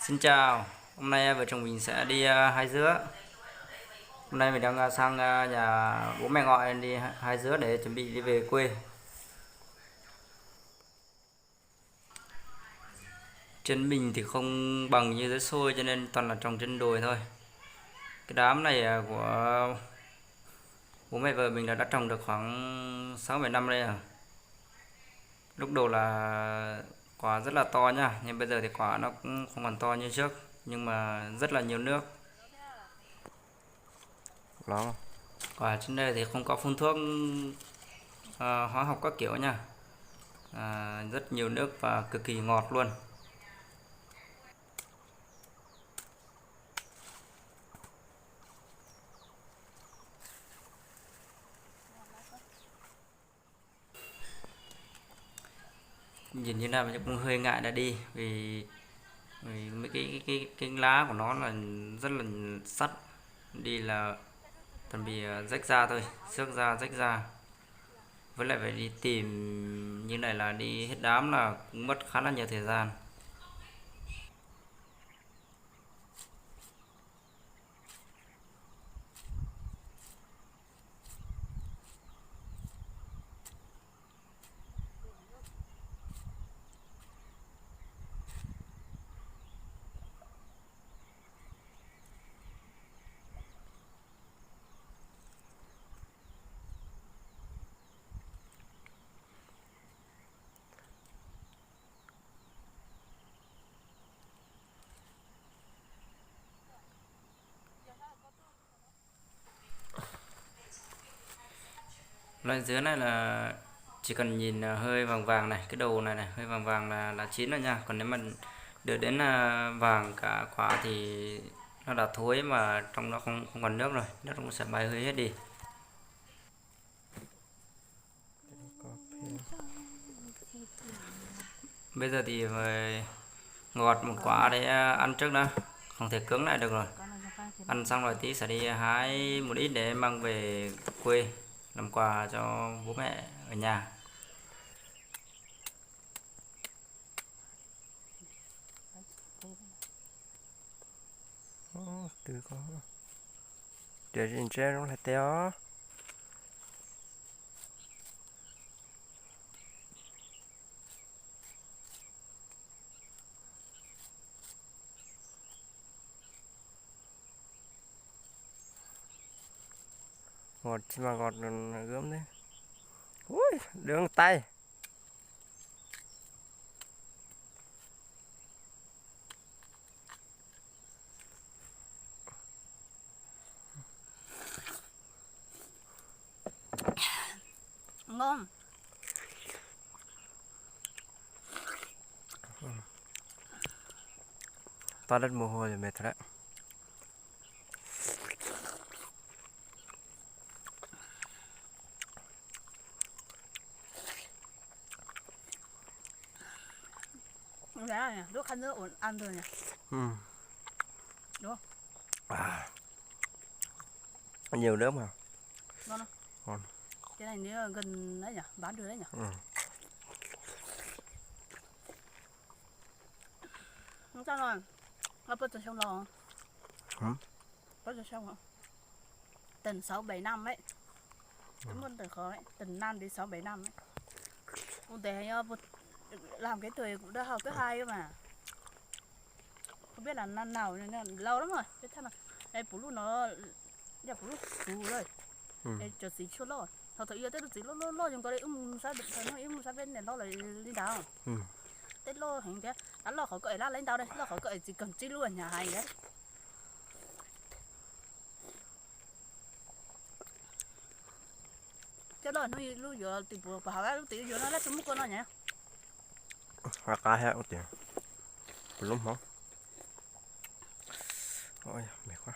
Xin chào, hôm nay vợ chồng mình sẽ đi hái dứa. Hôm nay mình đang sang nhà bố mẹ gọi đi hái dứa để chuẩn bị đi về quê. Chân mình thì không bằng như dứa xôi cho nên toàn là trồng trên đồi thôi. Cái đám này của bố mẹ vợ mình là đã trồng được khoảng 6-7 năm đây à. Lúc đầu là quả rất là to nha, nhưng bây giờ thì quả nó cũng không còn to như trước, nhưng mà rất là nhiều nước. Đó. Quả trên đây thì không có phun thuốc hóa học các kiểu nha. Rất nhiều nước và cực kỳ ngọt luôn. Nhìn như nào mình cũng hơi ngại đã đi vì mấy cái lá của nó là rất là sắt, đi là toàn bị rách da thôi, xước da rách da, với lại phải đi tìm như này là đi hết đám là cũng mất khá là nhiều thời gian. Loại dứa này là chỉ cần nhìn hơi vàng vàng này, cái đầu này này hơi vàng vàng là chín rồi nha. Còn nếu mà được đến vàng cả quả thì nó đã thối, mà trong nó không không còn nước rồi, nước nó sẽ bay hơi hết đi. Bây giờ thì ngọt một quả để ăn trước đó, không thể cứng lại được rồi. Ăn xong rồi tí sẽ đi hái một ít để mang về quê làm quà cho bố mẹ ở nhà. Từ có để trên trên nó là téo ngọt chứ mà ngọt gớm đấy. Ui đường tay Ngon. to đất mồ hôi rồi mệt thật đấy. Giá này, nước khăn nước ổn ăn thôi nhỉ. Đúng không? Nhiều nước mà. Ngon không? Ngon. Cái này nếu gần đấy nhỉ, bán được đấy nhỉ. Không sao rồi. Nó bớt từ xong rồi. Bớt từ xong rồi. Tầm 6-7 năm ấy. Đúng hơn từ khó ấy. Tầm 5 đến 6-7 năm ấy. Cũng để làm cái tuổi cũng đã học cấp 2 cơ mà. Không biết là năm nào nên là lâu lắm rồi. Biết thật là đây bố lúc nó nhà bố lúc bố rồi. Đây cho xí chút lo. Thật sự yêu tết xí lo chúng có đây sao được nó sao bên này lo lại đi đào. Tết lo hình thế. Hắn lo khỏi cởi ra lên tao đây, lo khỏi cởi chỉ cần chi luôn nhà hay đấy. Cái đó nó lúc giờ thì bảo ra lúc tí giờ nó lấy súng con nó nhỉ. Hoặc cá heo tiền lắm không? Ôi mệt quá.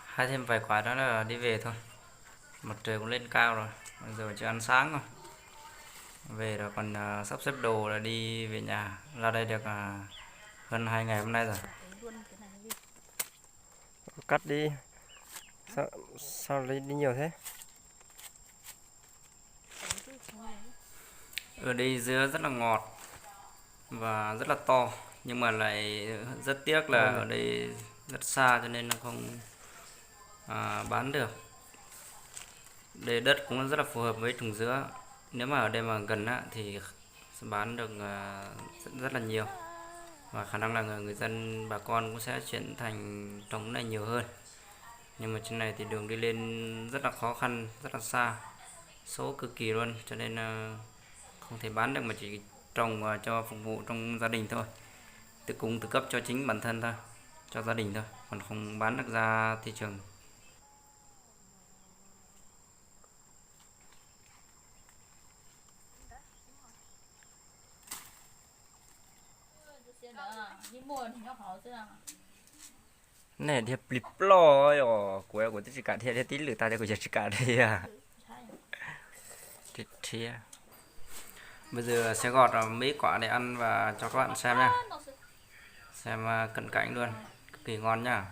Hái thêm vài quả đó là đi về thôi. Mặt trời cũng lên cao rồi, bây giờ chưa ăn sáng rồi. Về rồi còn sắp xếp đồ là đi về nhà. Ra đây được hơn 2 ngày hôm nay rồi. Cắt đi. Sao lấy đi nhiều thế? Ở đây dứa rất là ngọt và rất là to, nhưng mà lại rất tiếc là ở đây rất xa cho nên nó không bán được. Đây đất cũng rất là phù hợp với trồng dứa. Nếu mà ở đây mà gần á, thì sẽ bán được rất là nhiều, và khả năng là người dân bà con cũng sẽ chuyển thành trồng cái này nhiều hơn. Nhưng mà trên này thì đường đi lên rất là khó khăn, rất là xa, số cực kỳ luôn, cho nên không thể bán được, mà chỉ trồng cho phục vụ trong gia đình thôi, tự cung tự cấp cho chính bản thân thôi, cho gia đình thôi, còn không bán được ra thị trường. Này thì blip lo rồi của tôi chỉ cả thế tí lử ta để của chỉ cả đây à. Thì Bây giờ sẽ gọt mấy quả để ăn và cho các bạn xem nha, xem cận cảnh luôn, cực kỳ ngon nha.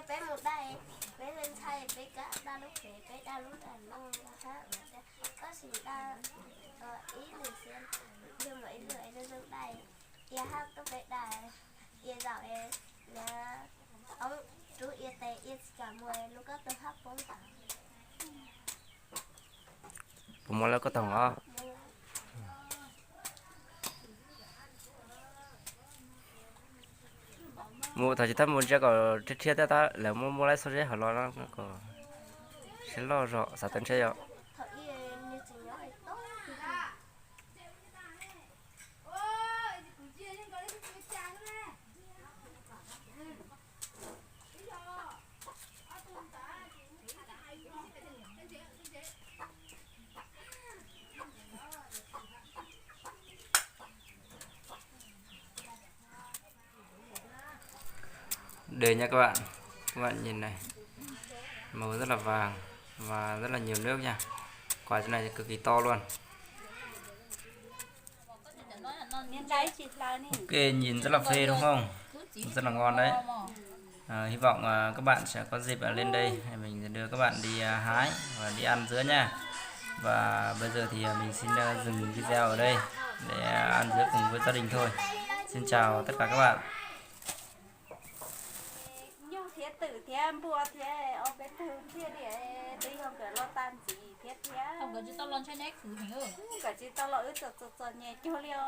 bé một đây bé lên thay bé cả đa lúc bé bé đa lúc là long là khác có gì đa ý được xem nhưng mà ý được ấy được đây ia hát có bé đây ia dạo ấy là ông chú ia tê ia cả mùi lúc có tôi hát bốn tặng bố là có tầng đó. Mua thời chỉ muốn cho có chết chết ta là mua lại số chết họ lo nó có sẽ lo rõ sao tính chơi rồi. Đây nha các bạn nhìn này, màu rất là vàng và rất là nhiều nước nha. Quả trên này cực kỳ to luôn. Ok, nhìn rất là phê đúng không? Rất là ngon đấy. Hy vọng các bạn sẽ có dịp lên đây, mình sẽ đưa các bạn đi hái và đi ăn dứa nha. Và bây giờ thì mình xin dừng video ở đây để ăn dứa cùng với gia đình thôi. Xin chào tất cả các bạn. Không có chỉ tao lon cho nét thử hình ơi. Cả chỉ tao lỡ cho nhẹ cho liao.